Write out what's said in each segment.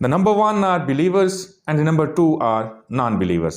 The number one are believers and the number two are non-believers.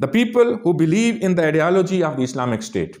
The people who believe in the ideology of the Islamic State.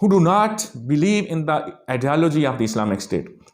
who do not believe in the ideology of the Islamic State.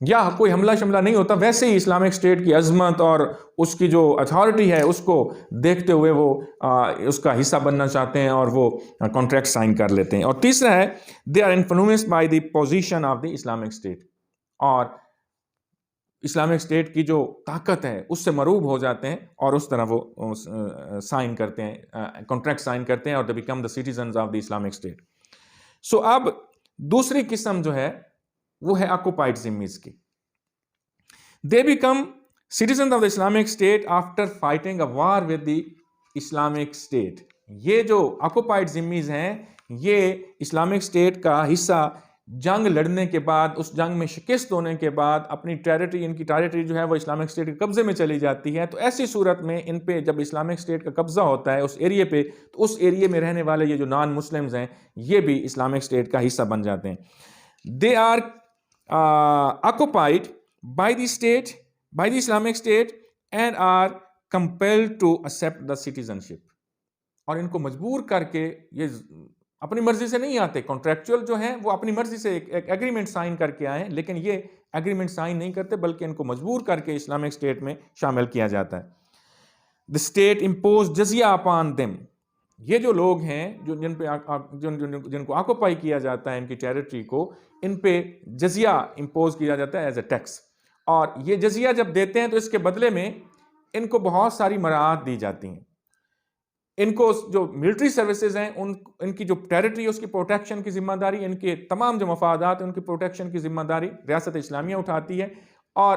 یا کوئی حملہ شملہ نہیں ہوتا، ویسے ہی Islamic state کی عظمت اور اس کی جو اتھارٹی ہے اس کو دیکھتے ہوئے وہ اس کا حصہ بننا چاہتے ہیں اور وہ کانٹریکٹ سائن کر لیتے ہیں۔ اور تیسرا ہے they are influenced by the position of the Islamic state, اور اسلامک اسٹیٹ کی جو طاقت ہے اس سے مرعوب ہو جاتے ہیں اور اس طرح وہ سائن کرتے ہیں، کانٹریکٹ سائن کرتے ہیں اور they became the citizens of the Islamic state. So اب دوسری قسم جو ہے وہ ہے آکوپائڈ ذمیز کی۔ They become citizen of the Islamic state after fighting a war with the Islamic state. یہ جو آکوپائڈ ذمیز ہیں یہ اسلامک اسٹیٹ کا حصہ جنگ لڑنے کے بعد، اس جنگ میں شکست ہونے کے بعد اپنی ٹیریٹری، ان کی ٹیریٹری جو ہے وہ اسلامک اسٹیٹ کے قبضے میں چلی جاتی ہے۔ تو ایسی صورت میں ان پہ جب اسلامک اسٹیٹ کا قبضہ ہوتا ہے اس ایریے پہ، تو اس ایریے میں رہنے والے یہ جو نان مسلمز ہیں یہ بھی اسلامک اسٹیٹ کا حصہ بن جاتے ہیں۔ They are occupied by the state, by the Islamic State and are compelled to accept the citizenship۔ اور ان کو مجبور کر کے، یہ اپنی مرضی سے نہیں آتے، کانٹریکچوئل جو ہیں وہ اپنی مرضی سے ایک ایگریمنٹ سائن کر کے آئے ہیں، لیکن یہ ایگریمنٹ سائن نہیں کرتے بلکہ ان کو مجبور کر کے اسلامک اسٹیٹ میں شامل کیا جاتا ہے۔ the state imposed جزیہ upon them۔ یہ جو لوگ ہیں جن کو آکوپائی کیا جاتا ہے ان کی ٹیریٹری کو، ان پہ جزیہ امپوز کیا جاتا ہے ایز اے ٹیکس، اور یہ جزیہ جب دیتے ہیں تو اس کے بدلے میں ان کو بہت ساری مراعات دی جاتی ہیں۔ ان کو جو ملٹری سروسز ہیں ان کی جو ٹیریٹری اس کی پروٹیکشن کی ذمہ داری، ان کے تمام جو مفادات ان کی پروٹیکشن کی ذمہ داری ریاست اسلامیہ اٹھاتی ہے، اور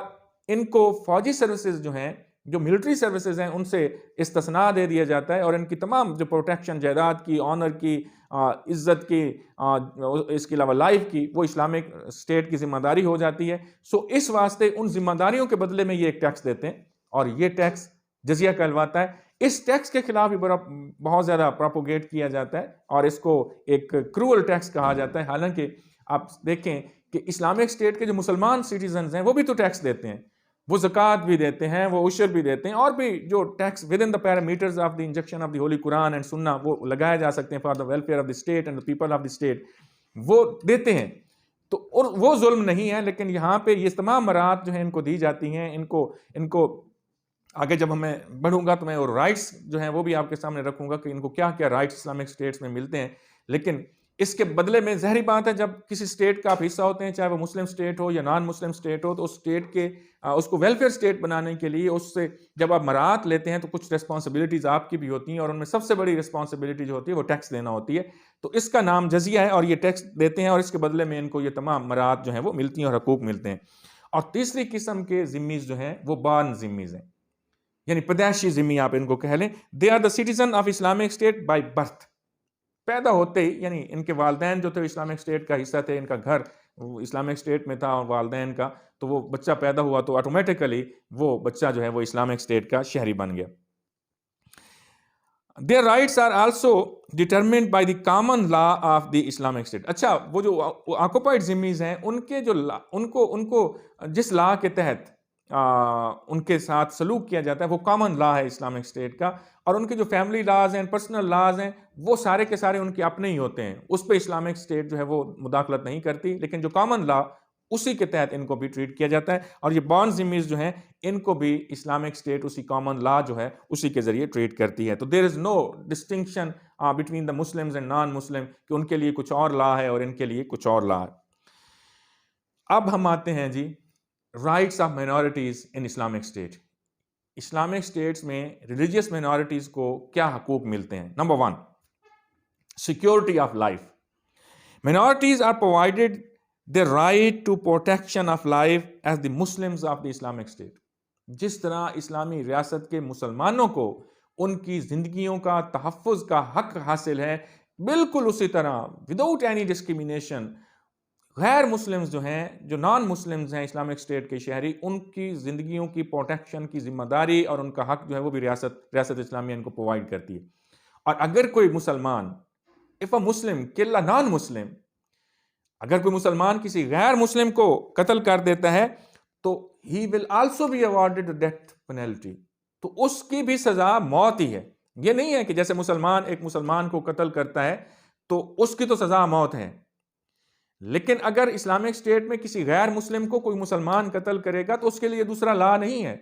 ان کو فوجی سروسز جو ہیں، جو ملٹری سروسز ہیں، ان سے استثناء دے دیا جاتا ہے، اور ان کی تمام جو پروٹیکشن جائیداد کی، آنر کی، عزت کی، اس کے علاوہ لائف کی، وہ اسلامک اسٹیٹ کی ذمہ داری ہو جاتی ہے۔ سو اس واسطے ان ذمہ داریوں کے بدلے میں یہ ایک ٹیکس دیتے ہیں، اور یہ ٹیکس جزیہ کہلواتا ہے۔ اس ٹیکس کے خلاف بھی بہت زیادہ پروپوگیٹ کیا جاتا ہے، اور اس کو ایک کرول ٹیکس کہا جاتا ہے۔ حالانکہ آپ دیکھیں کہ اسلامک اسٹیٹ کے جو مسلمان سٹیزنز ہیں وہ بھی تو ٹیکس دیتے ہیں، وہ زکوٰۃ بھی دیتے ہیں، وہ عشر بھی دیتے ہیں، اور بھی جو tax within the parameters of the injunction of the holy Quran and سنہ وہ لگائے جا سکتے ہیں for the welfare of the state and the people of the state, وہ دیتے ہیں۔ تو اور وہ ظلم نہیں ہے، لیکن یہاں پہ یہ تمام مراعات جو ہیں ان کو دی جاتی ہیں۔ ان کو آگے جب میں بڑھوں گا تو میں اور رائٹس جو ہیں وہ بھی آپ کے سامنے رکھوں گا کہ ان کو کیا کیا رائٹس اسلامک اسٹیٹس میں ملتے ہیں۔ لیکن اس کے بدلے میں ظاہری بات ہے جب کسی اسٹیٹ کا آپ حصہ ہوتے ہیں، چاہے وہ مسلم اسٹیٹ ہو یا نان مسلم اسٹیٹ ہو، تو اس اسٹیٹ کے اس کو ویلفیئر اسٹیٹ بنانے کے لیے اس سے جب آپ مراعات لیتے ہیں تو کچھ ریسپانسبلٹیز آپ کی بھی ہوتی ہیں، اور ان میں سب سے بڑی ریسپانسبلٹی جو ہوتی ہے وہ ٹیکس دینا ہوتی ہے۔ تو اس کا نام جزیہ ہے، اور یہ ٹیکس دیتے ہیں، اور اس کے بدلے میں ان کو یہ تمام مراعات جو ہیں وہ ملتی ہیں اور حقوق ملتے ہیں۔ اور تیسری قسم کے ذمیز جو ہیں وہ بارن ذمیز ہیں، یعنی پیدائشی ذمی آپ ان کو کہہ لیں۔ They are the citizen of Islamic state by birth. پیدا ہوتے ہی، یعنی ان کے والدین جو تھے اسلامک اسٹیٹ کا حصہ تھے، ان کا گھر اسلامک اسٹیٹ میں تھا اور والدین کا، تو وہ بچہ پیدا ہوا تو آٹومیٹیکلی وہ بچہ جو ہے وہ اسلامک اسٹیٹ کا شہری بن گیا۔ Their rights are also determined by the common law of the Islamic State۔ اچھا، وہ جو آکوپائڈ ذمیز ہیں ان کے جو ان کو جس لا کے تحت ان کے ساتھ سلوک کیا جاتا ہے وہ کامن لا ہے اسلامک اسٹیٹ کا، اور ان کے جو فیملی لاز ہیں، پرسنل لاز ہیں، وہ سارے کے سارے ان کے اپنے ہی ہوتے ہیں، اس پہ اسلامک اسٹیٹ جو ہے وہ مداخلت نہیں کرتی، لیکن جو کامن لا اسی کے تحت ان کو بھی ٹریٹ کیا جاتا ہے۔ اور یہ بارن ذمیز جو ہیں ان کو بھی اسلامک اسٹیٹ اسی کامن لا جو ہے اسی کے ذریعے ٹریٹ کرتی ہے۔ تو there is no distinction between the Muslims and non Muslim کہ ان کے لیے کچھ اور لا ہے اور ان کے لیے کچھ اور لا ہے۔ اب ہم آتے ہیں جی rights of minorities in Islamic state. Islamic states میں ریلیجیس مائنورٹیز کو کیا حقوق ملتے ہیں؟ Number 1، security of life. Minorities are provided the right to protection of life as the Muslims of the Islamic State۔ جس طرح اسلامی ریاست کے مسلمانوں کو ان کی زندگیوں کا تحفظ کا حق حاصل ہے، بالکل اسی طرح وداؤٹ اینی ڈسکریمنیشن غیر مسلمز جو ہیں، جو نان مسلمز ہیں اسلامک اسٹیٹ کے شہری، ان کی زندگیوں کی پروٹیکشن کی ذمہ داری اور ان کا حق جو ہے وہ بھی ریاست اسلامیہ ان کو پرووائڈ کرتی ہے۔ اور اگر کوئی مسلمان if a Muslim kill a non-Muslim، اگر کوئی مسلمان کسی غیر مسلم کو قتل کر دیتا ہے تو he will also be awarded the death penalty، تو اس کی بھی سزا موت ہی ہے۔ یہ نہیں ہے کہ جیسے مسلمان ایک مسلمان کو قتل کرتا ہے تو اس کی تو سزا موت ہے، لیکن اگر اسلامک اسٹیٹ میں کسی غیر مسلم کو کوئی مسلمان قتل کرے گا تو اس کے لیے دوسرا لا نہیں ہے،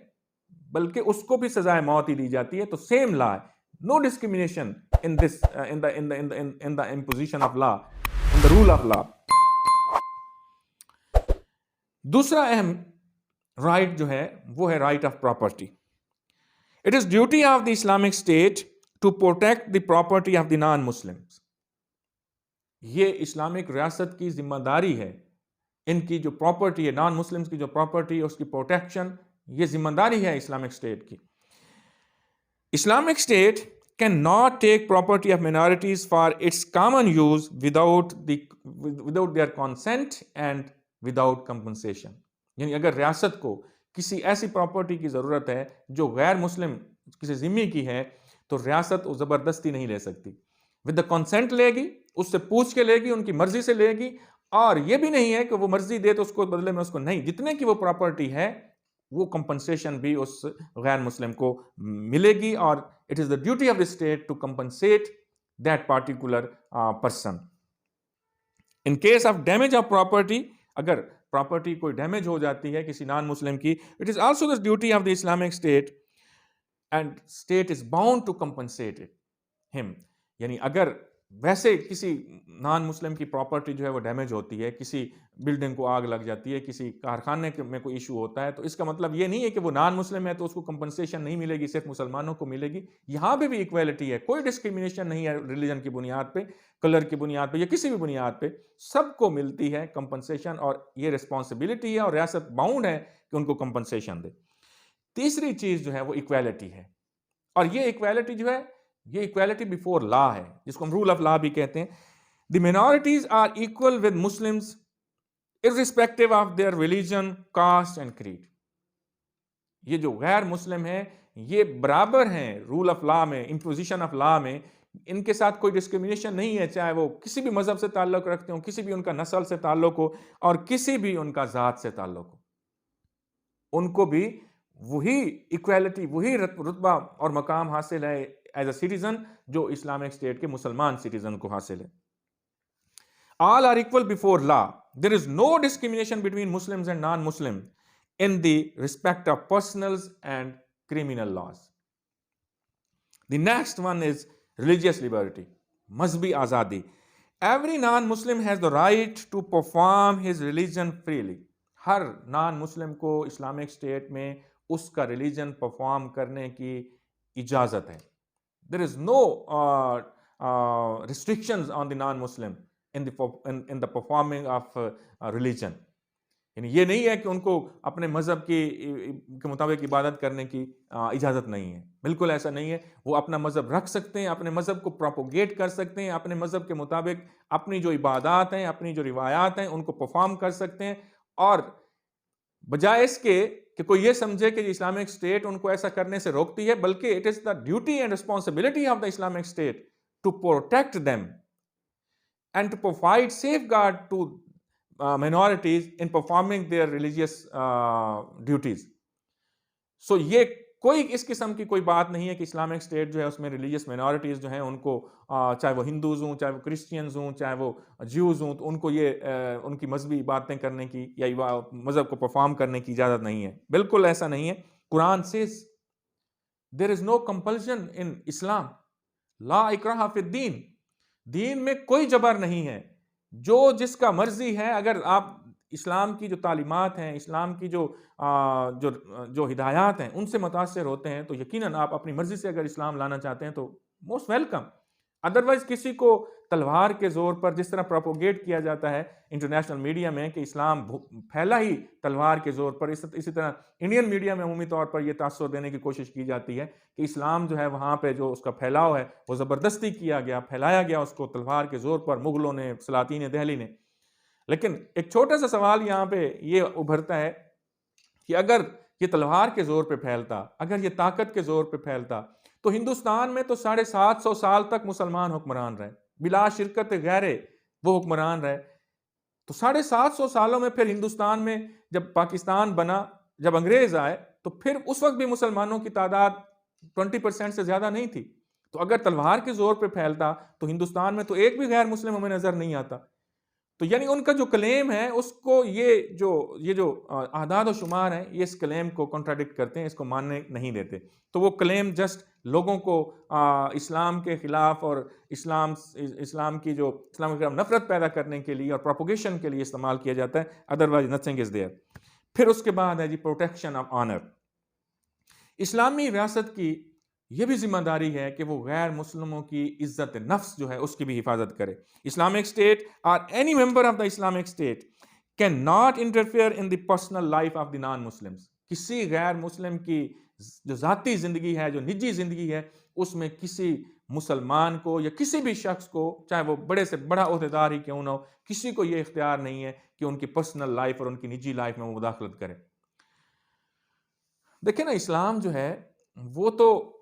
بلکہ اس کو بھی سزائے موت ہی دی جاتی ہے. تو سیم لا ہے. No discrimination in this in the imposition of law, in the rule of law. دوسرا اہم رائٹ جو ہے وہ ہے right of property. It is duty of the Islamic state to protect the property of the non Muslims. یہ Islamic ریاست کی ذمہ داری ہے، ان کی جو پراپرٹی ہے، نان مسلمس کی جو پراپرٹی ہے اس کی پروٹیکشن، یہ ذمہ داری ہے اسلامک اسٹیٹ کی. Islamic state can not take property of minorities for its common use without their consent and without compensation. یعنی اگر ریاست کو کسی ایسی پراپرٹی کی ضرورت ہے جو غیر مسلم کسی ذمہ کی ہے تو ریاست وہ زبردستی نہیں لے سکتی. ود دا کنسینٹ لے گی، اس سے پوچھ کے لے گی، ان کی مرضی سے لے گی. اور یہ بھی نہیں ہے کہ وہ مرضی دے تو اس کو بدلے میں اس کو نہیں، جتنے کی وہ پراپرٹی ہے وہ کمپنسیشن بھی اس غیر مسلم کو ملے گی. اور it is the duty of the state to compensate that particular person. In case of damage of property, اگر پراپرٹی کوئی ڈیمیج ہو جاتی ہے کسی نان مسلم کی، it is also the duty of the Islamic state and state is bound to compensate him. یعنی اگر ویسے کسی نان مسلم کی پراپرٹی جو ہے وہ ڈیمیج ہوتی ہے، کسی بلڈنگ کو آگ لگ جاتی ہے، کسی کارخانے میں کوئی ایشو ہوتا ہے، تو اس کا مطلب یہ نہیں ہے کہ وہ نان مسلم ہے تو اس کو کمپنسیشن نہیں ملے گی، صرف مسلمانوں کو ملے گی. یہاں پہ بھی ایکویلٹی ہے، کوئی ڈسکریمنیشن نہیں ہے ریلیجن کی بنیاد پہ، کلر کی بنیاد پہ یا کسی بھی بنیاد پہ، سب کو ملتی ہے کمپنسیشن. اور یہ رسپانسبلٹی ہے اور ریاست باؤنڈ ہے کہ ان کو کمپنسیشن دے. تیسری چیز جو ہے وہ ایکویلٹی ہے. اور یہ ایکویلٹی جو ہے یہ ایکویلٹی بیفور لا ہے، جس کو ہم رول آف لا بھی کہتے ہیں. The minorities are equal with Muslims irrespective of their religion, caste and creed. یہ جو غیر مسلم ہیں یہ برابر ہیں رول آف لا میں، امپوزیشن آف لا میں. ان کے ساتھ کوئی ڈسکریمنیشن نہیں ہے، چاہے وہ کسی بھی مذہب سے تعلق رکھتے ہوں، کسی بھی ان کا نسل سے تعلق ہو اور کسی بھی ان کا ذات سے تعلق ہو. ان کو بھی وہی ایکویلٹی، وہی رتبہ اور مقام حاصل ہے ایز اے سٹیزن جو اسلامک اسٹیٹ کے مسلمان سٹیزن کو حاصل ہے. All are equal before law. There is no discrimination between Muslims and non-Muslim in the respect of personals and criminal laws. The next one is religious liberty, mazhabi azadi. Every non-Muslim has the right to perform his religion freely. ہر نان مسلم کو Islamic state میں اس کا religion perform کرنے کی اجازت ہے. There is no restrictions on the non-Muslim in the performing of religion. یعنی یہ نہیں ہے کہ ان کو اپنے مذہب کے مطابق عبادت کرنے کی اجازت نہیں ہے، بالکل ایسا نہیں ہے. وہ اپنا مذہب رکھ سکتے ہیں، اپنے مذہب کو پروپوگیٹ کر سکتے ہیں، اپنے مذہب کے مطابق اپنی جو عبادات ہیں، اپنی جو روایات ہیں ان کو پرفارم کر سکتے ہیں. اور بجائے اس کے کہ کوئی یہ سمجھے کہ اسلامک اسٹیٹ ان کو ایسا کرنے سے روکتی ہے، بلکہ it is the duty and responsibility of the Islamic state to protect them and to provide safe guard to minorities in performing their religious duties. So یہ کوئی اس قسم کی کوئی بات نہیں ہے کہ اسلامک اسٹیٹ جو ہے اس میں ریلیجیس مائنورٹیز جو ہیں ان کو چاہے وہ ہندوز ہوں، چاہے وہ کرسچینز ہوں، چاہے وہ جیوز ہوں، تو ان کو یہ ان کی مذہبی باتیں کرنے کی یا مذہب کو پرفارم کرنے کی اجازت نہیں ہے. بالکل ایسا نہیں ہے. قرآن says there is no compulsion in Islam. لا اکراہ فی الدین. دین میں کوئی جبر نہیں ہے، جو جس کا مرضی ہے. اگر آپ اسلام کی جو تعلیمات ہیں، اسلام کی جو ہدایات ہیں ان سے متاثر ہوتے ہیں تو یقیناً آپ اپنی مرضی سے اگر اسلام لانا چاہتے ہیں تو موسٹ ویلکم. ادروائز کسی کو تلوار کے زور پر، جس طرح پروپوگیٹ کیا جاتا ہے انٹرنیشنل میڈیا میں کہ اسلام پھیلا ہی تلوار کے زور پر، اسی طرح انڈین میڈیا میں عمومی طور پر یہ تاثر دینے کی کوشش کی جاتی ہے کہ اسلام جو ہے وہاں پہ جو اس کا پھیلاؤ ہے وہ زبردستی کیا گیا، پھیلایا گیا اس کو تلوار کے زور پر مغلوں نے، سلاطین دہلی نے. لیکن ایک چھوٹا سا سوال یہاں پہ یہ ابھرتا ہے کہ اگر یہ تلوار کے زور پہ پھیلتا، اگر یہ طاقت کے زور پہ پھیلتا تو ہندوستان میں تو 750 سال تک مسلمان حکمران رہے، بلا شرکت غیرے وہ حکمران رہے. تو 750 سالوں میں پھر ہندوستان میں جب پاکستان بنا، جب انگریز آئے تو پھر اس وقت بھی مسلمانوں کی تعداد 20% سے زیادہ نہیں تھی. تو اگر تلوار کے زور پہ پھیلتا تو ہندوستان میں تو ایک بھی غیر مسلم ہمیں نظر نہیں آتا. تو یعنی ان کا جو کلیم ہے اس کو یہ جو اعداد و شمار ہیں یہ اس کلیم کو کنٹراڈکٹ کرتے ہیں، اس کو ماننے نہیں دیتے. تو وہ کلیم جسٹ لوگوں کو اسلام کے خلاف اور اسلام کے خلاف نفرت پیدا کرنے کے لیے اور پروپوگیشن کے لیے استعمال کیا جاتا ہے. Otherwise nothing is there. پھر اس کے بعد ہے جی پروٹیکشن آف آنر. اسلامی ریاست کی یہ بھی ذمہ داری ہے کہ وہ غیر مسلموں کی عزت نفس جو ہے اس کی بھی حفاظت کرے. اسلامک اسٹیٹ اور any member of the Islamic state can not interfere in the personal life of the non Muslims. کسی غیر مسلم کی جو ذاتی زندگی ہے، جو نجی زندگی ہے، اس میں کسی مسلمان کو یا کسی بھی شخص کو، چاہے وہ بڑے سے بڑا عہدیدار ہی کیوں نہ ہو، کسی کو یہ اختیار نہیں ہے کہ ان کی پرسنل لائف اور ان کی نجی لائف میں وہ مداخلت کرے. دیکھیں نا، اسلام جو ہے وہ تو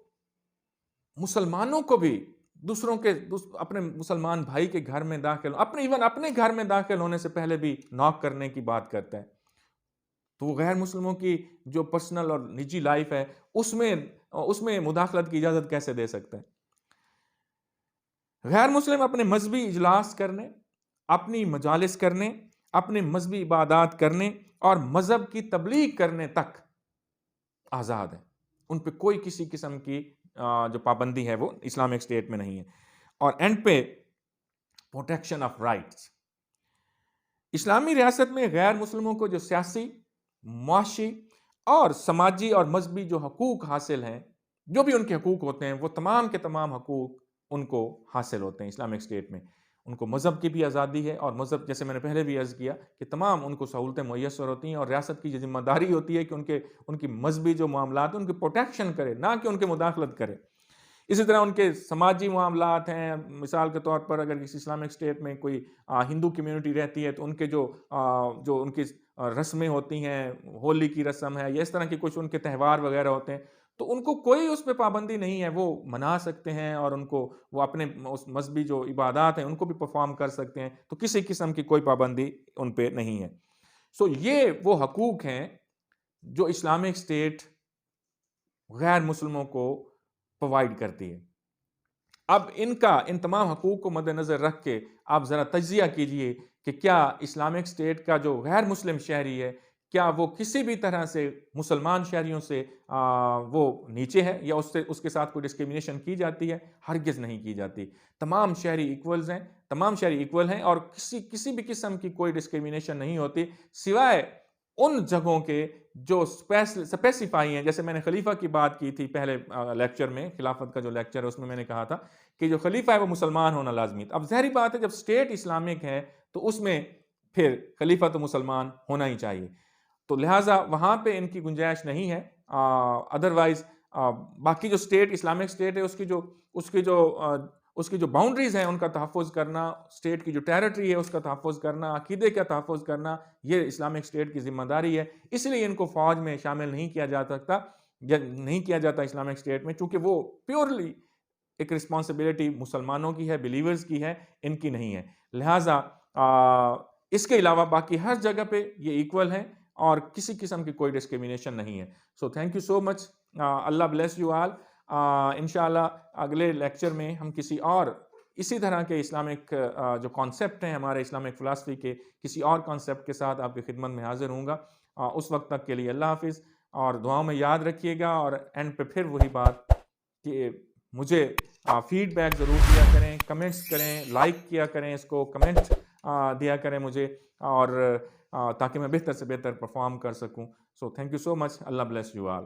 مسلمانوں کو بھی اپنے مسلمان بھائی کے گھر میں داخل اپنے گھر میں داخل ہونے سے پہلے بھی ناک کرنے کی بات کرتا ہے. تو وہ غیر مسلموں کی جو پرسنل اور نجی لائف ہے اس میں مداخلت کی اجازت کیسے دے سکتا ہے؟ غیر مسلم اپنے مذہبی اجلاس کرنے، اپنی مجالس کرنے، اپنے مذہبی عبادات کرنے اور مذہب کی تبلیغ کرنے تک آزاد ہے. ان پہ کوئی کسی قسم کی جو پابندی ہے وہ اسلامک اسٹیٹ میں نہیں ہے. اور اینڈ پہ پروٹیکشن آف رائٹس. اسلامی ریاست میں غیر مسلموں کو جو سیاسی، معاشی اور سماجی اور مذہبی جو حقوق حاصل ہیں، جو بھی ان کے حقوق ہوتے ہیں، وہ تمام کے تمام حقوق ان کو حاصل ہوتے ہیں اسلامک اسٹیٹ میں. ان کو مذہب کی بھی آزادی ہے، اور مذہب جیسے میں نے پہلے بھی عرض کیا کہ تمام ان کو سہولتیں میسر ہوتی ہیں، اور ریاست کی یہ ذمہ داری ہوتی ہے کہ ان کی مذہبی جو معاملات ہیں ان کی پروٹیکشن کرے، نہ کہ ان کے مداخلت کرے. اسی طرح ان کے سماجی معاملات ہیں. مثال کے طور پر اگر کسی اسلامک اسٹیٹ میں کوئی ہندو کمیونٹی رہتی ہے تو ان کے جو ان کی رسمیں ہوتی ہیں، ہولی کی رسم ہے یا اس طرح کے کچھ ان کے تہوار وغیرہ ہوتے ہیں، تو ان کو کوئی اس پہ پابندی نہیں ہے. وہ منا سکتے ہیں اور ان کو وہ اپنے اس مذہبی جو عبادات ہیں ان کو بھی پرفارم کر سکتے ہیں. تو کسی قسم کی کوئی پابندی ان پہ نہیں ہے. سو یہ وہ حقوق ہیں جو اسلامک اسٹیٹ غیر مسلموں کو پرووائڈ کرتی ہے. اب ان تمام حقوق کو مد نظر رکھ کے آپ ذرا تجزیہ کیجئے کہ کیا اسلامک اسٹیٹ کا جو غیر مسلم شہری ہے، کیا وہ کسی بھی طرح سے مسلمان شہریوں سے وہ نیچے ہے یا اس کے ساتھ کوئی ڈسکریمنیشن کی جاتی ہے؟ ہرگز نہیں کی جاتی. تمام شہری ایکولز ہیں، تمام شہری ایکول ہیں، اور کسی بھی قسم کی کوئی ڈسکریمنیشن نہیں ہوتی، سوائے ان جگہوں کے جو سپیسیفائی ہیں. جیسے میں نے خلیفہ کی بات کی تھی پہلے لیکچر میں، خلافت کا جو لیکچر ہے اس میں نے کہا تھا کہ جو خلیفہ ہے وہ مسلمان ہونا لازمی. اب ظاہری بات ہے جب اسٹیٹ اسلامک ہے تو اس میں پھر خلیفہ تو مسلمان ہونا ہی چاہیے. تو لہٰذا وہاں پہ ان کی گنجائش نہیں ہے. ادروائز باقی جو اسٹیٹ اسلامک اسٹیٹ ہے اس کی جو باؤنڈریز ہیں ان کا تحفظ کرنا، اسٹیٹ کی جو ٹیریٹری ہے اس کا تحفظ کرنا، عقیدے کا تحفظ کرنا، یہ اسلامک اسٹیٹ کی ذمہ داری ہے. اس لیے ان کو فوج میں شامل نہیں کیا جا سکتا یا نہیں کیا جاتا اسلامک اسٹیٹ میں، چونکہ وہ پیورلی ایک رسپانسبلٹی مسلمانوں کی ہے، بلیورز کی ہے، ان کی نہیں ہے. لہٰذا اس کے علاوہ باقی ہر جگہ پہ یہ ایکول ہیں اور کسی قسم کی کوئی ڈسکریمنیشن نہیں ہے. So thank you so much. Allah bless you all. انشاءاللہ اگلے لیکچر میں ہم کسی اور اسی طرح کے اسلامک جو کانسیپٹ ہیں ہمارے اسلامک فلاسفی کے، کسی اور کانسیپٹ کے ساتھ آپ کی خدمت میں حاضر ہوں گا. اس وقت تک کے لیے اللہ حافظ، اور دعاؤں میں یاد رکھیے گا. اور اینڈ پہ پھر وہی بات کہ مجھے فیڈ بیک ضرور دیا کریں، کمنٹس کریں، لائک کیا کریں، اس کو کمنٹ دیا کریں مجھے، اور تاکہ میں بہتر سے بہتر پرفارم کر سکوں. So thank you so much. Allah bless you all.